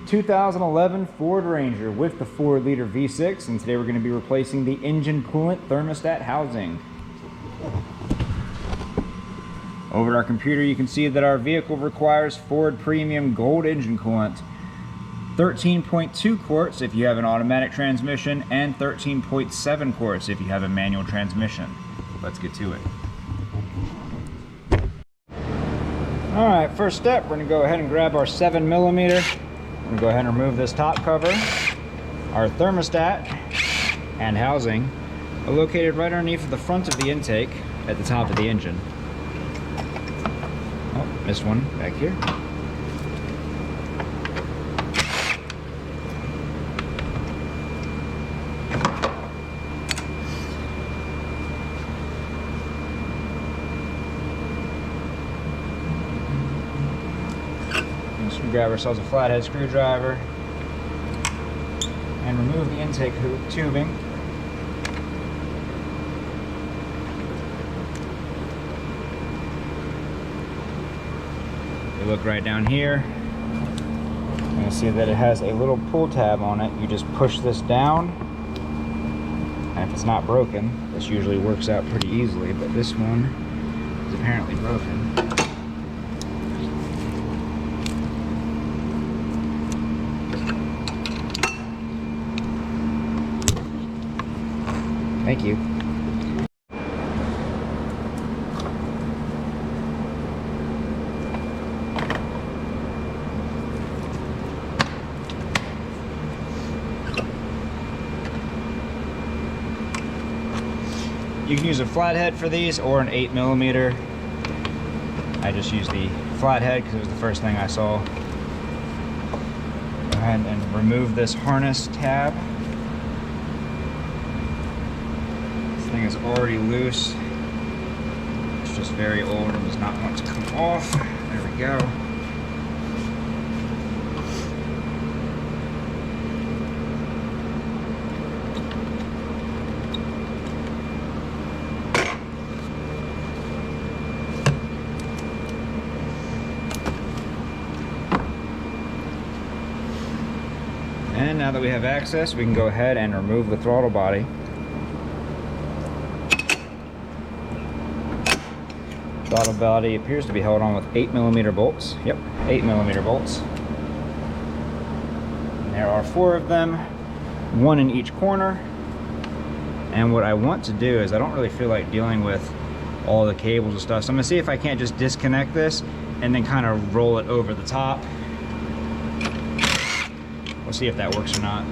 2011 Ford Ranger with the 4-liter V6, and today we're going to be replacing the engine coolant thermostat housing. Over at our computer you can see that our vehicle requires Ford Premium Gold engine coolant, 13.2 quarts if you have an automatic transmission, and 13.7 quarts if you have a manual transmission. Let's get to it. Alright, first step, we're going to go ahead and grab our 7mm. I'm going to go ahead and remove this top cover. Our thermostat and housing are located right underneath the front of the intake at the top of the engine. Oh, missed one back here. Grab ourselves a flathead screwdriver and remove the intake tubing. You look right down here, you're going to see that it has a little pull tab on it. You just push this down, and if it's not broken, this usually works out pretty easily, but this one is apparently broken. Thank you. You can use a flathead for these or an 8mm. I just used the flathead because it was the first thing I saw. Go ahead and remove this harness tab. Thing is already loose. It's just very old and does not want to come off. There we go. And now that we have access, we can go ahead and remove the throttle body. Throttle body appears to be held on with 8mm bolts. Yep, 8mm bolts. And there are 4 of them, 1 in each corner. And what I want to do is, I don't really feel like dealing with all the cables and stuff, so I'm gonna see if I can't just disconnect this and then kind of roll it over the top. We'll see if that works or not.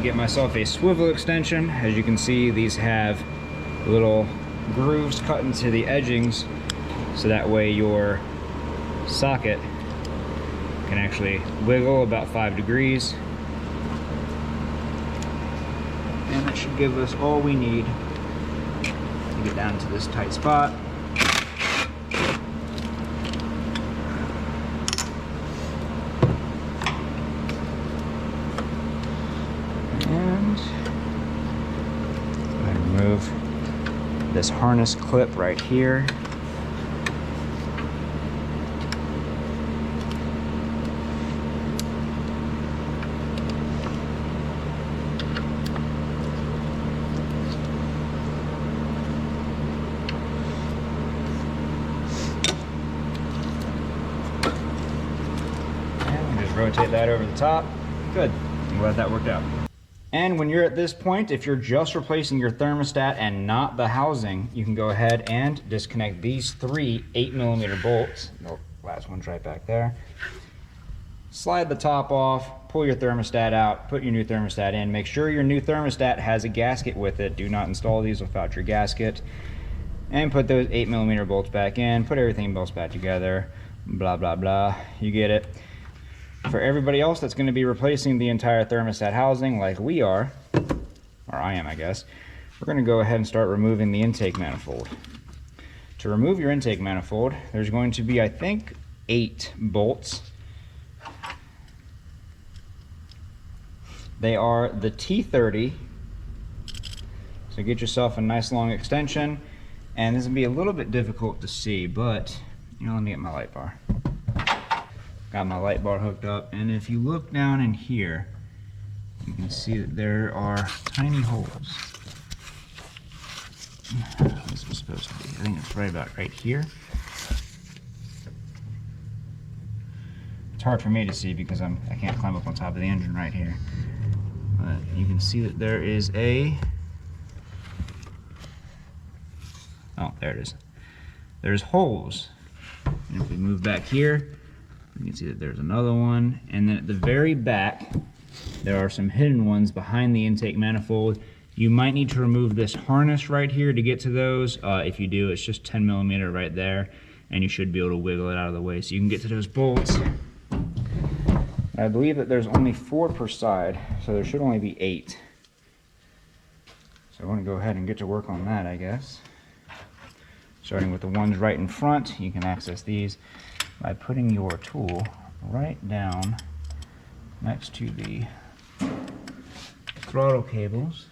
Get myself a swivel extension. As you can see, these have little grooves cut into the edgings, so that way your socket can actually wiggle about 5 degrees. And that should give us all we need to get down to this tight spot. Remove this harness clip right here. And just rotate that over the top. Good. I'm glad that worked out. And when you're at this point, if you're just replacing your thermostat and not the housing, you can go ahead and disconnect these 3 8mm bolts. The last one's right back there. Slide the top off, pull your thermostat out, put your new thermostat in. Make sure your new thermostat has a gasket with it. Do not install these without your gasket. And put those 8mm bolts back in, put everything else back together, blah, blah, blah. You get it. For everybody else that's going to be replacing the entire thermostat housing like we are, or I am I guess, we're going to go ahead and start removing the intake manifold. To remove your intake manifold, there's going to be, I think, 8 bolts. They are the T30. So get yourself a nice long extension. And this will be a little bit difficult to see, but you know, let me get my light bar. Got my light bar hooked up, and if you look down in here, you can see that there are tiny holes. This was supposed to be, I think it's right about right here. It's hard for me to see because I can't climb up on top of the engine right here. But you can see that there is a, oh, there it is. There's holes. And if we move back here, you can see that there's another one. And then at the very back, there are some hidden ones behind the intake manifold. You might need to remove this harness right here to get to those. If you do, it's just 10mm right there, and you should be able to wiggle it out of the way so you can get to those bolts. I believe that there's only 4 per side, so there should only be 8. So I want to go ahead and get to work on that, I guess. Starting with the ones right in front, you can access these by putting your tool right down next to the throttle cables.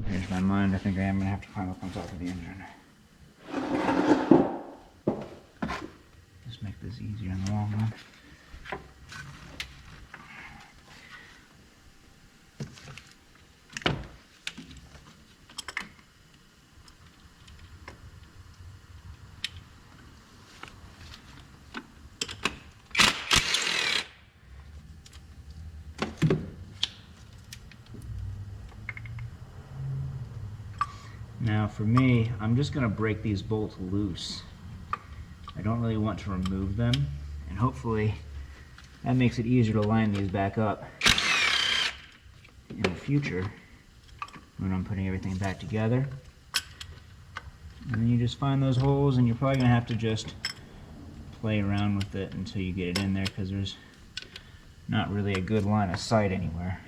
Here's my mind, I think I am going to have to climb up on top of the engine. Just make this easier in the long run. Now for me, I'm just going to break these bolts loose. I don't really want to remove them, and hopefully that makes it easier to line these back up in the future when I'm putting everything back together. And then you just find those holes, and you're probably going to have to just play around with it until you get it in there, because there's not really a good line of sight anywhere.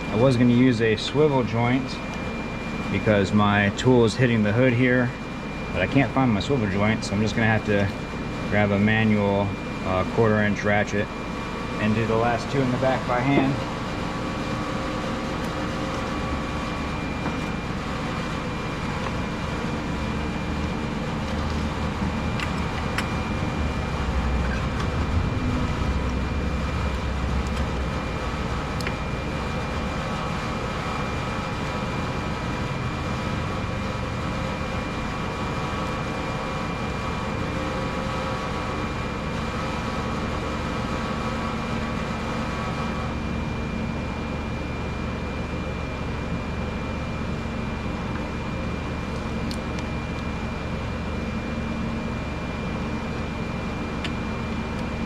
I was going to use a swivel joint because my tool is hitting the hood here, but I can't find my swivel joint, so I'm just going to have to grab a manual 1/4 inch ratchet and do the last 2 in the back by hand.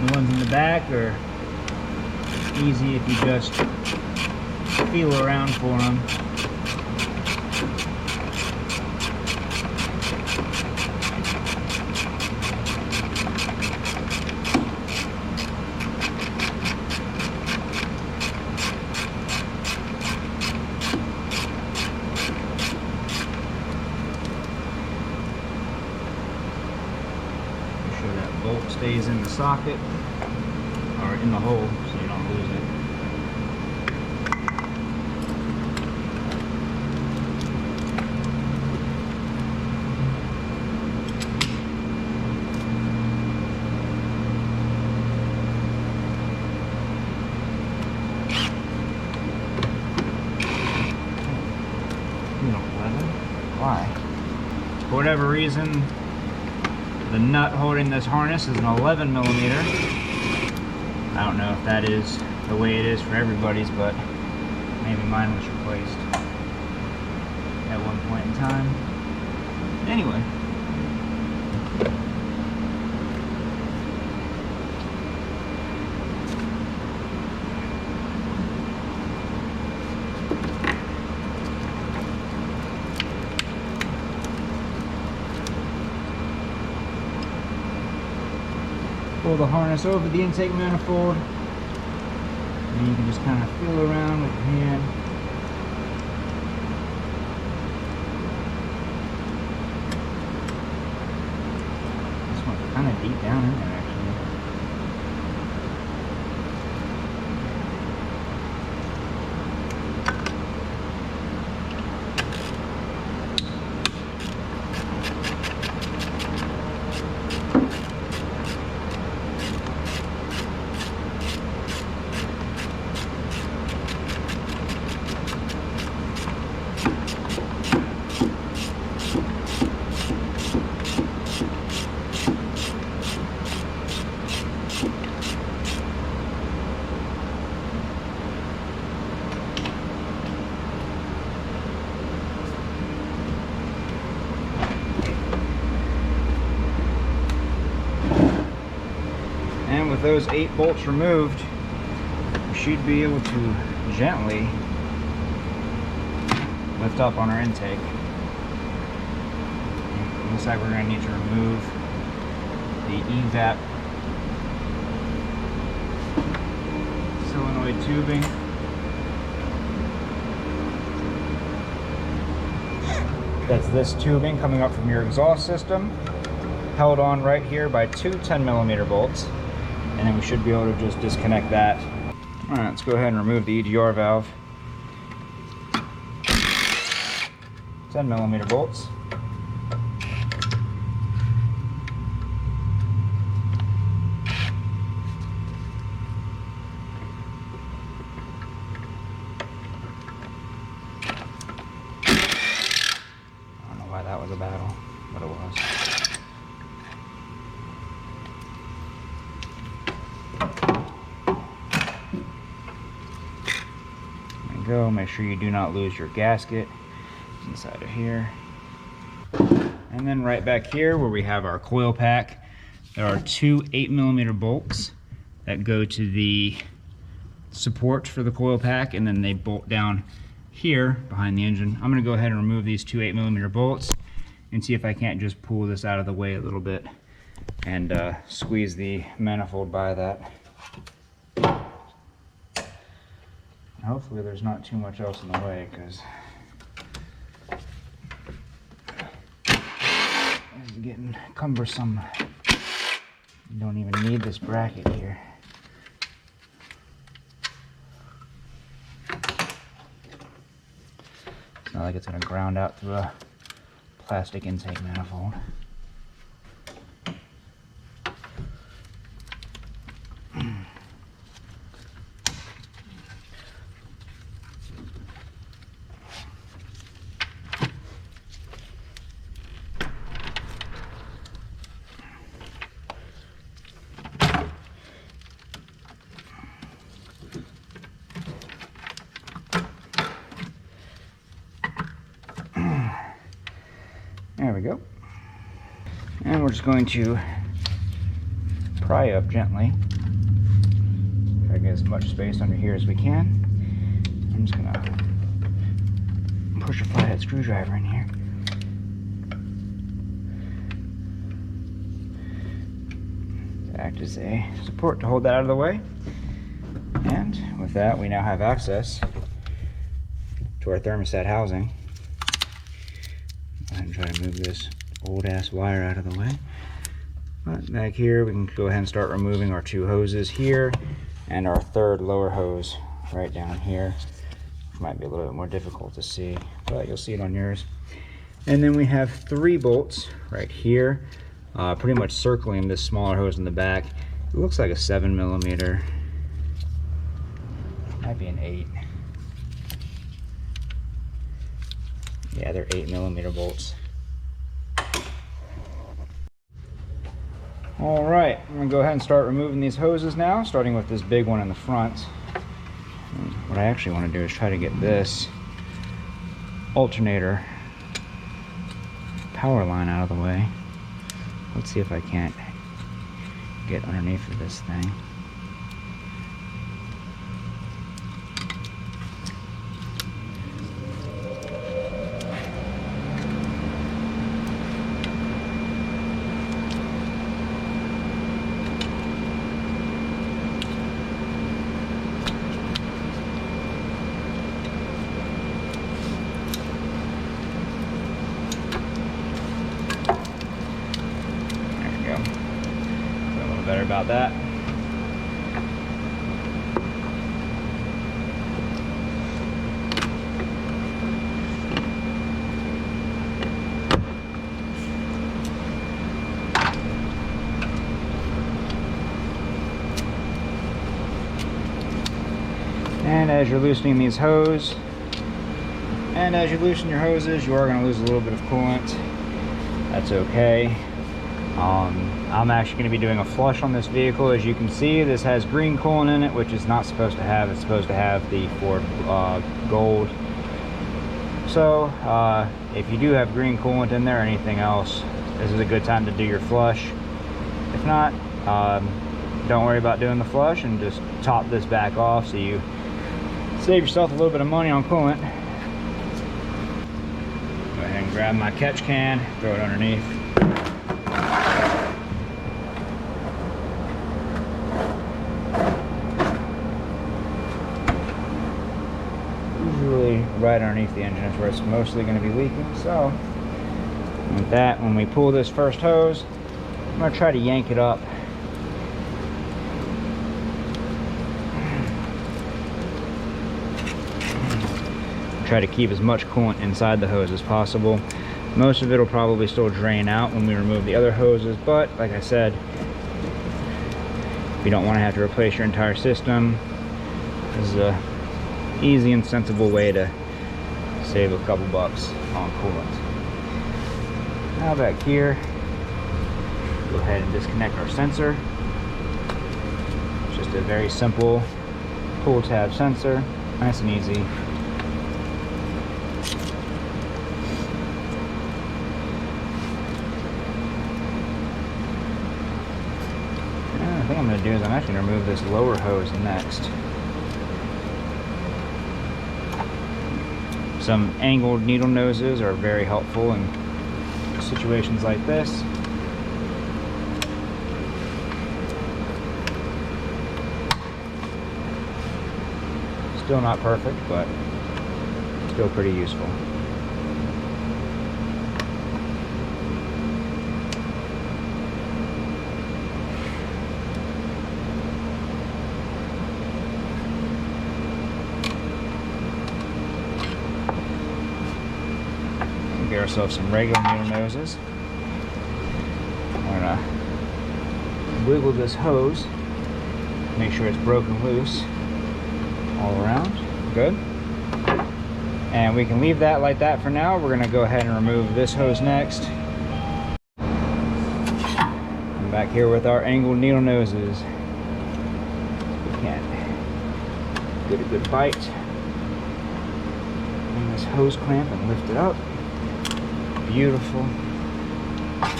The ones in the back are easy if you just feel around for them. stays in the socket or in the hole so you don't lose it. Why? For whatever reason, the nut holding this harness is an 11 millimeter. I don't know if that is the way it is for everybody's, but maybe mine was replaced at one point in time. Anyway. Pull the harness over the intake manifold, and you can just kind of feel around with your hand. This one's kind of deep down in there, actually. And with those 8 bolts removed, we should be able to gently lift up on our intake. It looks like we're going to need to remove the evap solenoid tubing. That's this tubing coming up from your exhaust system, held on right here by 2 10 millimeter bolts. And then we should be able to just disconnect that. All right, let's go ahead and remove the EGR valve. 10 millimeter bolts. I don't know why that was a battle, but it was. Go. Make sure you do not lose your gasket. It's inside of here. And then right back here where we have our coil pack, there are 2 8 millimeter bolts that go to the support for the coil pack, and then they bolt down here behind the engine. I'm going to go ahead and remove these 2 8 millimeter bolts and see if I can't just pull this out of the way a little bit and squeeze the manifold by that. Hopefully there's not too much else in the way, because it's getting cumbersome. You don't even need this bracket here. It's not like it's going to ground out through a plastic intake manifold. There we go. And we're just going to pry up gently. Try to get as much space under here as we can. I'm just gonna push a flathead screwdriver in here. To act as a support to hold that out of the way. And with that, we now have access to our thermostat housing. Go ahead and try to move this old ass wire out of the way. But back here, we can go ahead and start removing our 2 hoses here and our 3rd lower hose right down here. Might be a little bit more difficult to see, but you'll see it on yours. And then we have 3 bolts right here, pretty much circling this smaller hose in the back. It looks like a 7mm. Might be an 8. Yeah, they're 8mm bolts. All right, I'm gonna go ahead and start removing these hoses now, starting with this big one in the front. And what I actually want to do is try to get this alternator power line out of the way. Let's see if I can't get underneath of this thing. Better about that. And as you're loosening these hoses, and as you loosen your hoses, you are going to lose a little bit of coolant. That's okay. I'm actually going to be doing a flush on this vehicle. As you can see, this has green coolant in it, which is not supposed to have. It's supposed to have the Ford Gold. So if you do have green coolant in there or anything else, this is a good time to do your flush. If not, don't worry about doing the flush and just top this back off so you save yourself a little bit of money on coolant. Go ahead and grab my catch can, throw it underneath. Usually right underneath the engine is where it's mostly going to be leaking. So with that, when we pull this first hose, I'm going to try to yank it up. Try to keep as much coolant inside the hose as possible. Most of it will probably still drain out when we remove the other hoses, but like I said, if you don't want to have to replace your entire system, this is a easy and sensible way to save a couple bucks on coolant. Now back here, go ahead and disconnect our sensor. It's just a very simple pull tab sensor, nice and easy. I think I'm going to do is I'm actually going to remove this lower hose next. Some angled needle noses are very helpful in situations like this. Still not perfect, but still pretty useful. Get ourselves some regular needle noses. We're gonna wiggle this hose, make sure it's broken loose all around. Good. And we can leave that like that for now. We're gonna go ahead and remove this hose next. I'm back here with our angled needle noses. We can get a good bite on this hose clamp and lift it up. Beautiful. I'm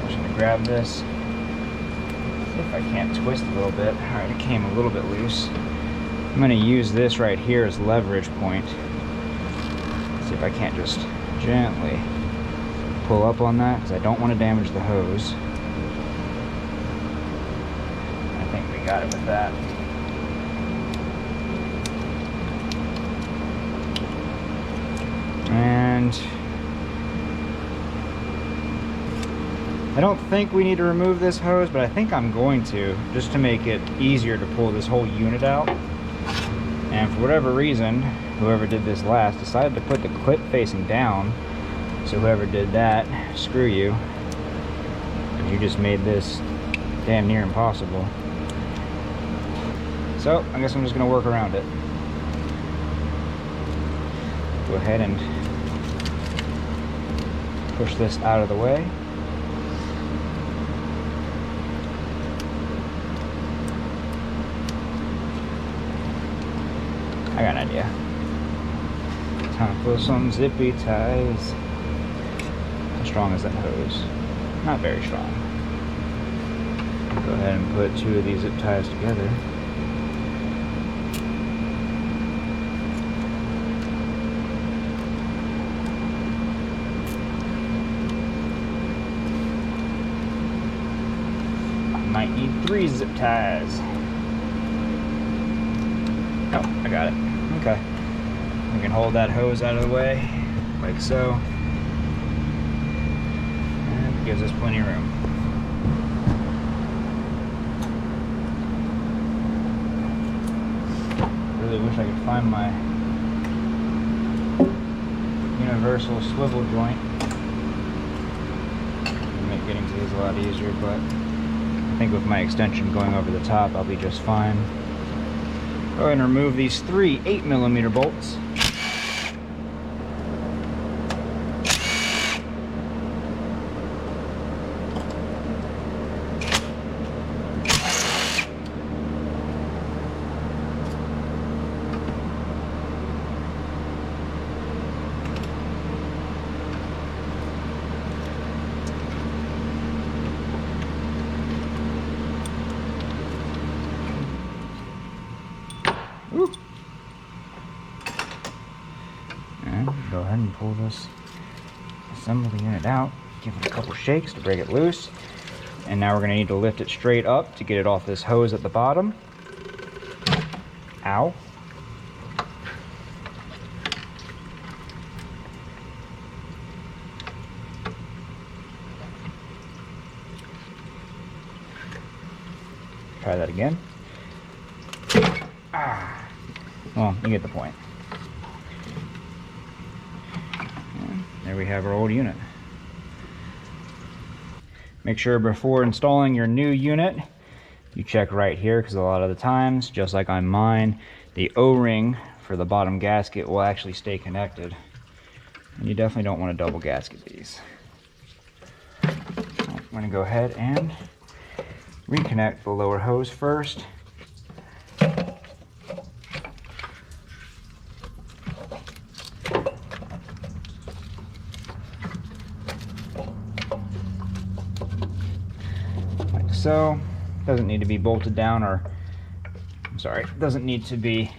just going to grab this. See if I can't twist a little bit. Alright, it came a little bit loose. I'm going to use this right here as leverage point. See if I can't just gently pull up on that, because I don't want to damage the hose. I think we got it with that. And I don't think we need to remove this hose, but I think I'm going to, just to make it easier to pull this whole unit out. And for whatever reason, whoever did this last decided to put the clip facing down. So whoever did that, screw you. You just made this damn near impossible. So I guess I'm just gonna work around it. Go ahead and push this out of the way. I got an idea. Time for some zippy ties. How strong is that hose? Not very strong. Go ahead and put 2 of these zip ties together. I might need 3 zip ties. Oh, I got it. Okay. We can hold that hose out of the way, like so. And it gives us plenty of room. Really wish I could find my universal swivel joint. It'll make getting to these a lot easier, but I think with my extension going over the top, I'll be just fine. Go ahead and remove these 3 8mm bolts. Woo. And go ahead and pull this assembly unit out. Give it a couple shakes to break it loose. And now we're going to need to lift it straight up to get it off this hose at the bottom. Ow. Try that again. Well, you get the point. And there we have our old unit. Make sure before installing your new unit, you check right here, because a lot of the times, just like on mine, the O-ring for the bottom gasket will actually stay connected. And you definitely don't want to double gasket these. I'm going to go ahead and reconnect the lower hose first. So, doesn't need to be bolted down, or I'm sorry, doesn't need to be,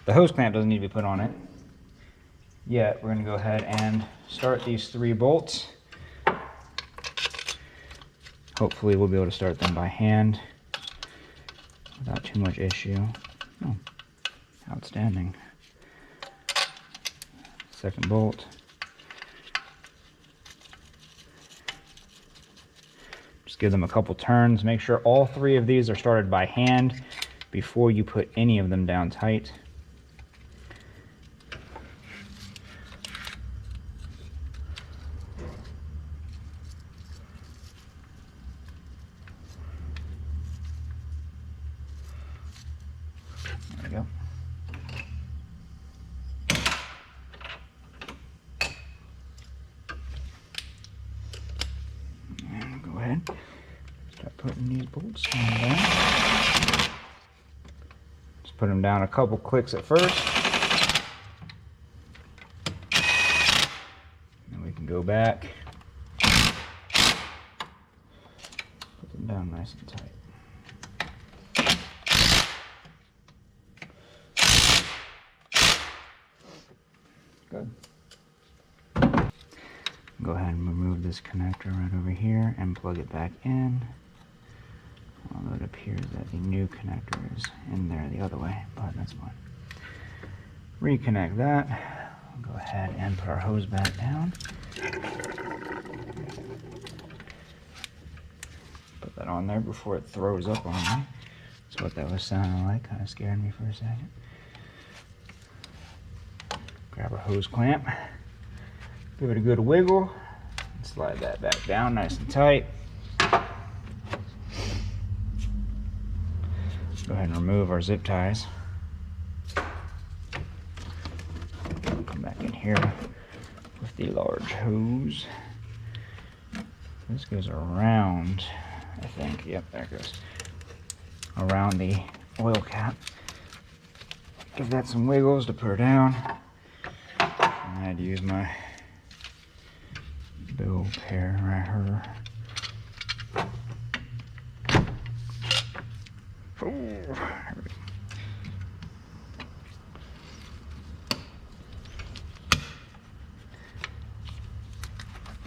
the hose clamp doesn't need to be put on it yet. We're going to go ahead and start these 3 bolts. Hopefully we'll be able to start them by hand without too much issue. Oh, outstanding. Second bolt. Give them a couple turns. Make sure all 3 of these are started by hand before you put any of them down tight. There we go. And go ahead. Start putting these bolts down there. Just put them down a couple clicks at first. Then we can go back. Put them down nice and tight. Good. Go ahead and remove this connector right over here and plug it back in. Although it appears that the new connector is in there the other way, but that's fine. Reconnect that, Go ahead and put our hose back down. Put that on there before it throws up on me. That's what that was sounding like. Kind of scared me for a second. Grab our hose clamp. Give it a good wiggle. Slide that back down nice and tight. Go ahead and remove our zip ties. Come back in here with the large hose. This goes around, I think. Yep, there it goes. Around the oil cap. Give that some wiggles to put her down. I had to use my big old pair right here.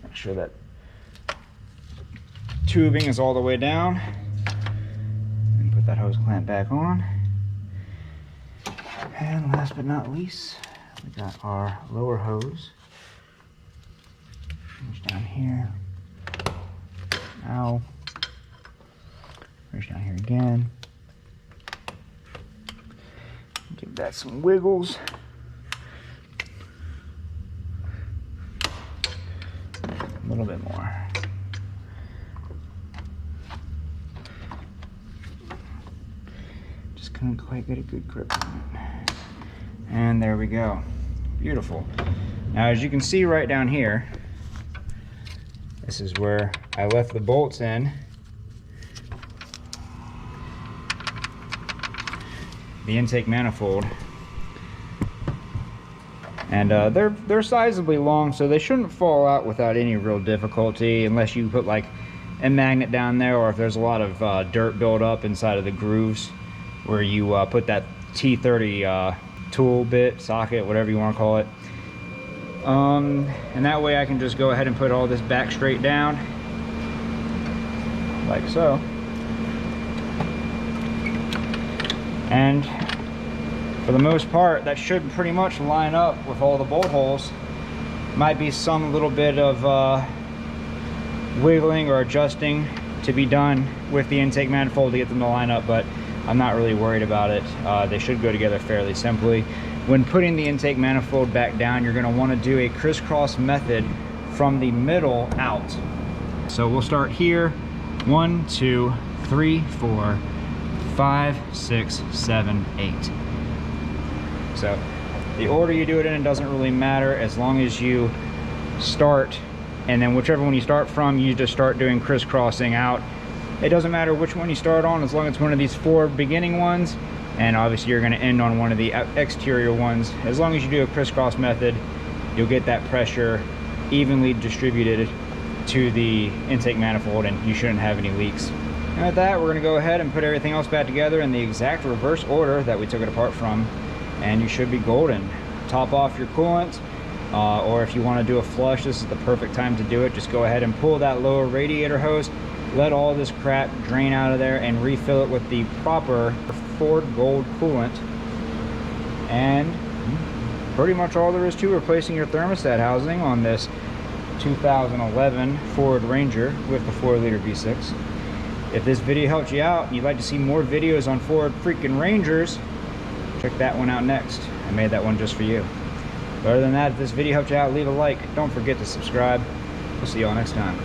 Make sure that tubing is all the way down, and put that hose clamp back on. And last but not least, we got our lower hose. Reach down here. Ow. Reach down here again. Give that some wiggles. A little bit more. Just couldn't quite get a good grip on it. And there we go. Beautiful. Now, as you can see right down here, this is where I left the bolts in. The intake manifold. And they're sizably long, so they shouldn't fall out without any real difficulty, unless you put like a magnet down there, or if there's a lot of dirt buildup inside of the grooves where you put that T30 tool bit, socket, whatever you want to call it. And that way I can just go ahead and put all this back straight down, like so. And for the most part, that should pretty much line up with all the bolt holes. Might be some little bit of wiggling or adjusting to be done with the intake manifold to get them to line up, but I'm not really worried about it. They should go together fairly simply. When putting the intake manifold back down, you're going to want to do a crisscross method from the middle out. So we'll start here. 1, 2, 3, 4, 5, 6, 7, 8. So the order you do it in doesn't really matter, as long as you start, and then whichever one you start from, you just start doing crisscrossing out. It doesn't matter which one you start on, as long as it's one of these 4 beginning ones, and obviously you're going to end on one of the exterior ones. As long as you do a crisscross method, you'll get that pressure evenly distributed to the intake manifold, and you shouldn't have any leaks. And with that, we're going to go ahead and put everything else back together in the exact reverse order that we took it apart from, and you should be golden. Top off your coolant, or if you want to do a flush, this is the perfect time to do it. Just go ahead and pull that lower radiator hose, let all this crap drain out of there, and refill it with the proper Ford Gold coolant. And pretty much all there is to replacing your thermostat housing on this 2011 Ford Ranger with the 4-liter V6. If this video helped you out and you'd like to see more videos on Ford freaking Rangers, check that one out next. I made that one just for you. But other than that, if this video helped you out, leave a like. Don't forget to subscribe. We'll see y'all next time.